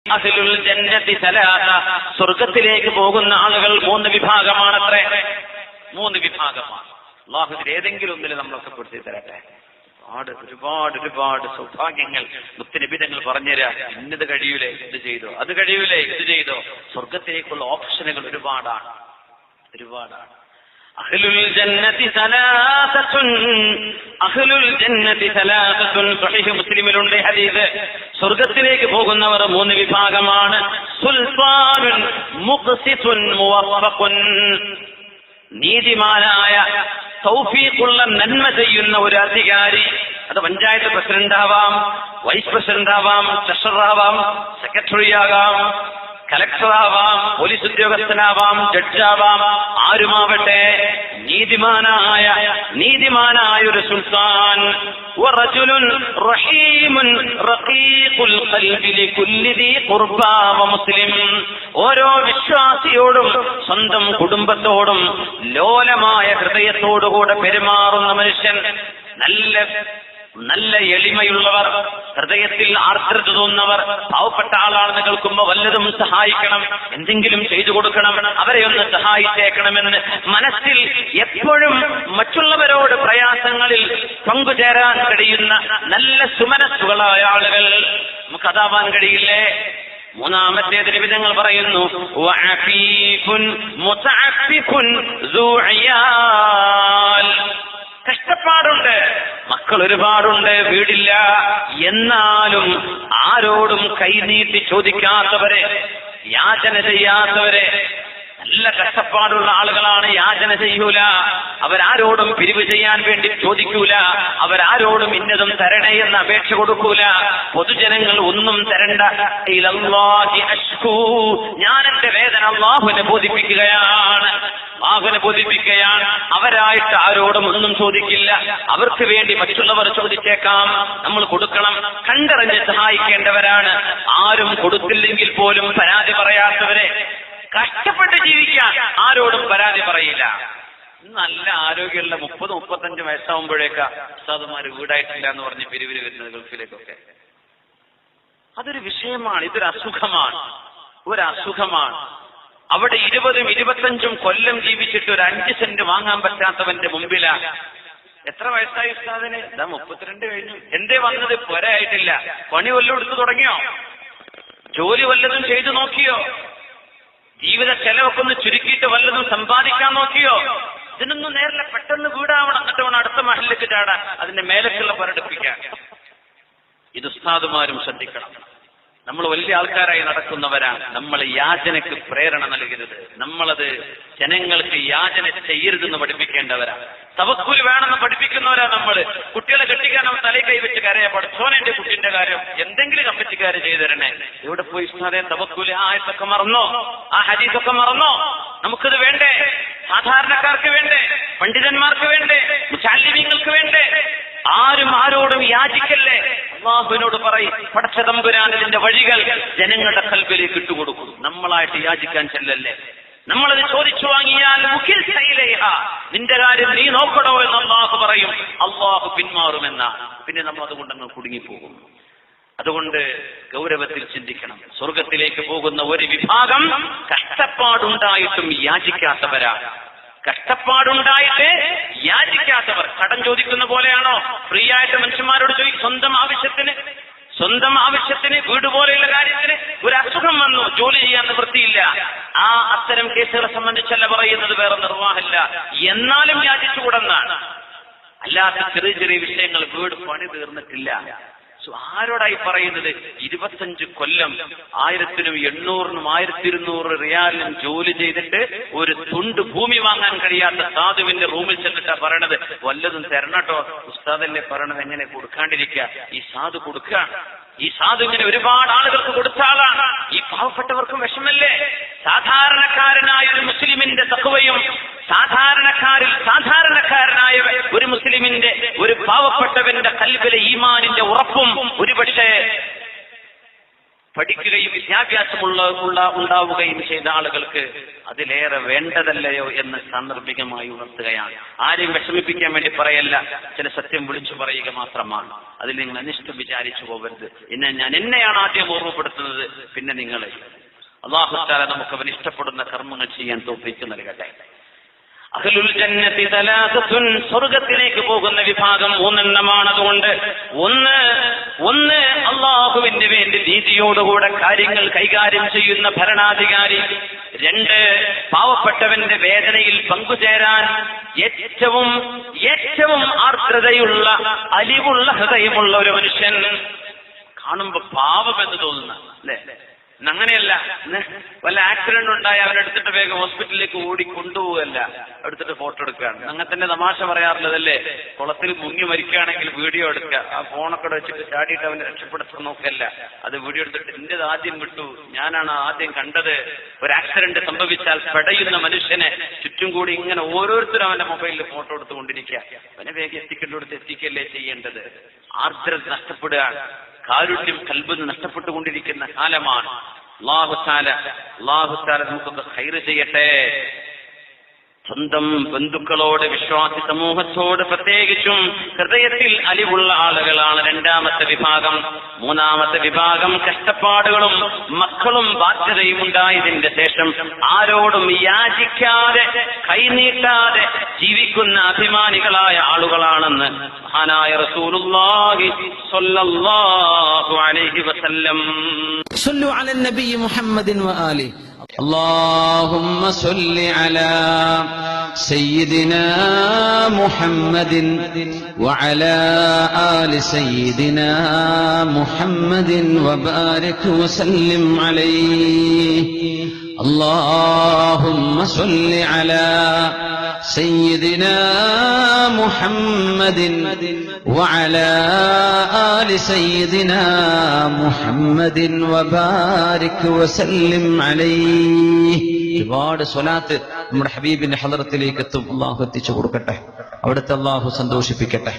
അഹ്ലുൽ ജന്നതി സലാസ, സ്വർഗത്തിലേക്ക് പോകുന്ന ആളുകൾ 3 വിഭാഗമാണത്രേ. 3 വിഭാഗമാണ്. അല്ലാഹു ഇതിൽ ഏതെങ്കിലും ഒന്നിൽ നമ്മളൊക്കെ പെടുത്തി തരട്ടെ. ഒരുപാട് സൗഭാഗ്യങ്ങൾ മുത്തുനബി തങ്ങൾ പറഞ്ഞുതരാ. ഇന്നത് കഴിയൂലേ, ഇത് ചെയ്തോ, അത് കഴിയൂലേ, ഇത് ചെയ്തോ. സ്വർഗത്തിലേക്കുള്ള ഓപ്ഷനുകൾ ഒരുപാടാണ്. അഹ്ലുൽ ജന്നതി സലാസത്തുൻ, അഹ്ലുൽ ജന്നതി സലാസത്തുൻ. സ്വഹീഹ് മുസ്ലിമിലുണ്ട് ഹദീസ്. സ്വർഗത്തിലേക്ക് പോകുന്നവർ 3 വിഭാഗമാണ്. സുൽത്താനുൻ മുഖ്സിതുൻ മുവഫഖുൻ, നീതിമാനായ തൗഫീഖുള്ള നന്മ ചെയ്യുന്ന ഒരു അധികാരി. അത് പഞ്ചായത്ത് പ്രസിഡന്റ് ആവാം, വൈസ് പ്രസിഡന്റ് ആവാം, ട്രഷറർ ആവാം, സെക്രട്ടറി ആകാം, കലക്ടർ ആവാം, പോലീസ് ഉദ്യോഗസ്ഥനാവാം, ജഡ്ജാവാം, ആരുമാവട്ടെ. നീതിമാനായ ഒരു സുൽത്താൻ. വറജുലുൻ റഹീമുൻ റഖീഖുൽ ഖൽബി ലികുല്ലി ദീ ഖുർബാ വമുസ്ലിം, ഓരോ വിശ്വാസിയോടും സ്വന്തം കുടുംബത്തോടും ലോലമായ ഹൃദയത്തോടുകൂടെ പെരുമാറുന്ന മനുഷ്യൻ. നല്ല എളിമയുള്ളവർ, ഹൃദയത്തിൽ ആർദ്രത തോന്നുന്നവർ. പാവപ്പെട്ട ആളാണെന്ന് കേൾക്കുമ്പോൾ വല്ലതും സഹായിക്കണം, എന്തെങ്കിലും ചെയ്തു കൊടുക്കണം, അവരെ ഒന്ന് സഹായിച്ചേക്കണമെന്ന് മനസ്സിൽ എപ്പോഴും മറ്റുള്ളവരോട് പ്രയാസങ്ങളിൽ പങ്കുചേരാൻ കഴിയുന്ന നല്ല സുമനസ്സുകളായ ആളുകൾ നമുക്കതാവാൻ കഴിയില്ലേ? മൂന്നാമത്തേത് നിബിധങ്ങൾ പറയുന്നു, വഅഫീഫുൻ മുതഅഫിഫുൻ ദൂ ഇയാൽ, കഷ്ടപ്പാടുണ്ട്, മക്കൾ ഒരുപാടുണ്ട്, വീടില്ല, എന്നാലും ആരോടും കൈനീട്ടി ചോദിക്കാത്തവരെ, യാചന ചെയ്യാത്തവരെ. നല്ല കഷ്ടപ്പാടുള്ള ആളുകളാണ്, യാചന ചെയ്യൂല, അവരാരോടും പിരിവ് ചെയ്യാൻ വേണ്ടി ചോദിക്കൂല, അവരാരോടും ഇന്നതും തരണേ എന്ന് അപേക്ഷ കൊടുക്കൂല. പൊതുജനങ്ങൾ ഒന്നും തരണ്ട, ഇലല്ലാഹി അശ്കൂ, ഞാൻ എന്റെ വേദന അല്ലാഹുവിനെ ബോധിപ്പിക്കുകയാണ്. അവരായിട്ട് ആരോടും ഒന്നും ചോദിക്കില്ല. അവർക്ക് വേണ്ടി മറ്റുള്ളവർ ചോദിച്ചേക്കാം, നമ്മൾ കൊടുക്കണം. കണ്ടറിഞ്ഞ് സഹായിക്കേണ്ടവരാണ്. ആരും കൊടുത്തില്ലെങ്കിൽ പോലും പരാതി പറയാത്തവരെ, കഷ്ടപ്പെട്ട് ജീവിക്കാൻ ആരോടും പരാതി പറയില്ല. നല്ല ആരോഗ്യമുള്ള 30-35 വയസ്സാവുമ്പോഴേക്കാ ഉസ്താദുമാര് വീടായിട്ടില്ല എന്ന് പറഞ്ഞ് പിരിവിന് വരുന്നത് ഗൾഫിലേക്കൊക്കെ. അതൊരു വിഷയമാണ്. ഇതൊരു അസുഖമാണ്. അവിടെ 20-25 കൊല്ലം ജീവിച്ചിട്ട് ഒരു 5 സെന്റ് വാങ്ങാൻ പറ്റാത്തവന്റെ മുമ്പിലാ. എത്ര വയസ്സായി ഉസ്താദിന്? 32 കഴിഞ്ഞു. എന്തേ വന്നത്? പോരായിട്ടില്ല. പണി വല്ലതും എടുത്തു തുടങ്ങിയോ? ജോലി വല്ലതും ചെയ്തു നോക്കിയോ? ജീവിത ചെലവൊക്കെ ഒന്ന് ചുരുക്കിയിട്ട് വല്ലതും സമ്പാദിക്കാൻ നോക്കിയോ? ഇതിനൊന്നും നേരില്ല. പെട്ടെന്ന് വീടാവണം, എന്നിട്ട് വേണം അടുത്ത മഹലിലേക്ക് ചാടാൻ, അതിന്റെ മേലക്കുള്ള പരടിപ്പിക്കാൻ. ഇത് ഉസ്താദുമാരും ശ്രദ്ധിക്കണം. നമ്മൾ വലിയ ആൾക്കാരായി നടക്കുന്നവരാണ്. നമ്മൾ യാചനക്ക് പ്രേരണ നൽകരുത്. നമ്മളത് ജനങ്ങൾക്ക് യാചന ചെയ്യരുതെന്ന് പഠിപ്പിക്കേണ്ടവരാണ്. തവക്കുൽ വേണമെന്ന് പഠിപ്പിക്കുന്നവരാണ് നമ്മൾ. കുട്ടികളെ കെട്ടിക്കാൻ അവർ തലയിൽ കൈവച്ച് കരയാ, പഠിച്ചോനെ എന്റെ കുട്ടിന്റെ കാര്യം എന്തെങ്കിലും കമ്മിറ്റിക്കാര് ചെയ്തു തരണേ. എവിടെ പോയി ഉസ്താദേ തവക്കുൽ? ആ ആയത്തൊക്കെ മറന്നോ? ആ ഹദീസൊക്കെ മറന്നോ? നമുക്കിത് വേണ്ടേ? സാധാരണക്കാർക്ക് വേണ്ടേ? പണ്ഡിതന്മാർക്ക് വേണ്ടേ? മുചാല്ലിമീങ്ങൾക്ക് വേണ്ടേ? ആരും ആരോടും യാചിക്കല്ലേ. അല്ലാഹുവിനോട് പറയും, പടച്ച തമ്പുരാൻ ഇതിന്റെ വഴികൾ ജനങ്ങളുടെ കൽബിലേക്ക് ഇട്ടുകൊടുക്കും. നമ്മളായിട്ട് യാചിക്കാൻ ചെല്ലല്ലേ. നമ്മളത് ചോദിച്ചു വാങ്ങിയാൽ നിന്റെ കാര്യം നീ നോക്കണോ എന്ന് അല്ലാഹു പറയും. അല്ലാഹു പിന്മാറുമെന്ന, പിന്നെ നമ്മൾ അതുകൊണ്ടങ്ങ് കുടുങ്ങിപ്പോകും. അതുകൊണ്ട് ഗൗരവത്തിൽ ചിന്തിക്കണം. സ്വർഗത്തിലേക്ക് പോകുന്ന ഒരു വിഭാഗം കഷ്ടപ്പാടുണ്ടായിട്ടും യാചിക്കാത്തവരാണ്. കഷ്ടപ്പാടുണ്ടായിട്ട് യാചിക്കാത്തവർ. കടം ചോദിക്കുന്ന പോലെയാണോ? ഫ്രീ ആയിട്ട് മനുഷ്യന്മാരോട് ചോദിക്കും. സ്വന്തം ആവശ്യത്തിന് വീട് പോലെയുള്ള കാര്യത്തിന് ഒരു അസുഖം വന്നു, ജോലി ചെയ്യാൻ നിവൃത്തിയില്ല. അത്തരം കേസുകളെ സംബന്ധിച്ചല്ല പറയുന്നത്, വേറെ നിർവാഹമില്ല, എന്നാലും യാചിച്ചുകൂടെന്നാണ്. അല്ലാത്ത ചെറിയ ചെറിയ വിഷയങ്ങൾ, വീട് പണി തീർന്നിട്ടില്ല, ആരോടായി പറയുന്നത്? 25 കൊല്ലം 1800-നും 1200 റിയാലിനും ജോലി ചെയ്തിട്ട് ഒരു തുണ്ട് ഭൂമി വാങ്ങാൻ കഴിയാത്ത സാധുവിന്റെ റൂമിൽ ചെന്നിട്ടാ പറയണത്, വല്ലതും തരണട്ടോ. ഉസ്താദല്ലേ പറയണത്, എങ്ങനെ കൊടുക്കാണ്ടിരിക്കുക? ഈ സാധു കൊടുക്കുകയാണ്. ഈ സാധു ഇങ്ങനെ ഒരുപാട് ആളുകൾക്ക് കൊടുത്ത ആളാണ്. ഈ പാവപ്പെട്ടവർക്കും വിഷമല്ലേ? സാധാരണക്കാരനായ ഒരു മുസ്ലിമിന്റെ തഖ്വയും സാധാരണക്കാരനായ ഒരു മുസ്ലിമിന്റെ, ഒരു പാവപ്പെട്ടവന്റെ ഖൽബിലെ ഈമാനിന്റെ ഉറപ്പും ഒരുപക്ഷെ പഠിക്കുകയും ഉണ്ടാവുകയും ചെയ്ത ആളുകൾക്ക് അതിലേറെ വേണ്ടതല്ലയോ എന്ന് സാന്ദർഭികമായി ഉണർത്തുകയാണ്. ആരെയും വിഷമിപ്പിക്കാൻ വേണ്ടി പറയല്ല, ചില സത്യം വിളിച്ചു പറയുക മാത്രമാണ്. അതിൽ നിങ്ങൾ അനിഷ്ടം വിചാരിച്ചു പോകരുത്. ഞാൻ എന്നെയാണ് ആദ്യം ഓർമ്മപ്പെടുത്തുന്നത്, പിന്നെ നിങ്ങളെ. അല്ലാഹു തആല നമുക്ക് അവൻ ഇഷ്ടപ്പെടുന്ന കർമ്മങ്ങൾ ചെയ്യാൻ തൗഫീഖ് നൽകട്ടെ. അഹ്ലുൽ ജന്നത്തി തലാസത്തുൻ, സ്വർഗ്ഗത്തിലേക്ക് പോകുന്ന വിഭാഗം 3 എണ്ണമാണ്. അതുകൊണ്ട് ഒന്ന് അള്ളാഹുവിന് വേണ്ടി നീതിയോടുകൂടെ കാര്യങ്ങൾ കൈകാര്യം ചെയ്യുന്ന ഭരണാധികാരി. 2 പാവപ്പെട്ടവന്റെ വേദനയിൽ പങ്കുചേരാൻ ഏറ്റവും ആർദ്രതയുള്ള അലിവുള്ള ഹൃദയമുള്ള ഒരു മനുഷ്യൻ. കാണുമ്പോ പാവമെന്ന് തോന്നുന്ന അല്ലേ? അങ്ങനെയല്ല, വല്ല ആക്സിഡന്റ് ഉണ്ടായി അവനെടുത്തിട്ട് വേഗം ഹോസ്പിറ്റലിലേക്ക് ഓടി കൊണ്ടുപോകല്ല, എടുത്തിട്ട് ഫോട്ടോ എടുക്കുകയാണ്. അങ്ങനെ തന്നെ തമാശ പറയാറുള്ളതല്ലേ, കുളത്തിൽ മുങ്ങി മരിക്കുകയാണെങ്കിൽ വീഡിയോ എടുക്കുക, ആ ഫോണൊക്കെ വെച്ചിട്ട് ചാടിയിട്ട് അവനെ രക്ഷപ്പെടുത്താൻ നോക്കല്ല. അത് വീഡിയോ എടുത്തിട്ട് എന്റേത് ആദ്യം വിട്ടു, ഞാനാണ് ആദ്യം കണ്ടത്. ഒരു ആക്സിഡന്റ് സംഭവിച്ചാൽ പെടയുന്ന മനുഷ്യനെ ചുറ്റും കൂടി ഇങ്ങനെ ഓരോരുത്തരും അവന്റെ മൊബൈലിൽ ഫോട്ടോ എടുത്തുകൊണ്ടിരിക്കുക. അവനെ വേഗം എത്തിക്കേണ്ടടുത്ത് എത്തിക്കല്ലേ ചെയ്യേണ്ടത്. ആർദ്രത നഷ്ടപ്പെടുകയാണ്, കാരുണ്യം കൽബിന് നഷ്ടപ്പെട്ടുകൊണ്ടിരിക്കുന്ന കാലമാണ്. അല്ലാഹു തആല നമുക്കൊക്കെ ഖൈർ ചെയ്യട്ടെ. സ്വന്തം ബന്ധുക്കളോട്, വിശ്വാസി സമൂഹത്തോട് പ്രത്യേകിച്ചും ഹൃദയത്തിൽ അലിവുള്ള ആളുകളാണ് 2ാമത്തെ വിഭാഗം. 3ാമത്തെ വിഭാഗം കഷ്ടപ്പാടുകളും മക്കളും ബാധ്യതയും ഉണ്ടായതിന്റെ ശേഷം ആരോടും യാചിക്കാതെ കൈനീട്ടാതെ ജീവിക്കുന്ന അഭിമാനികളായ ആളുകളാണെന്ന് മഹാനായ റസൂലുള്ളാഹി സ്വല്ലല്ലാഹു അലൈഹി വസല്ലം. صلوا على النبي محمد وآله. اللهم صل على سيدنا محمد وعلى آل سيدنا محمد وبارك وسلم عليه. اللهم صل على سيدنا محمد وعلى آل سيدنا محمد وبارك وسلم عليه. ഒരുപാട് സ്വലാത്ത് നമ്മുടെ ഹബീബിന്റെ ഹളറത്തിലേക്ക് എത്തും. അള്ളാഹു എത്തിച്ചു കൊടുക്കട്ടെ, അവിടുത്തെ അള്ളാഹു സന്തോഷിപ്പിക്കട്ടെ.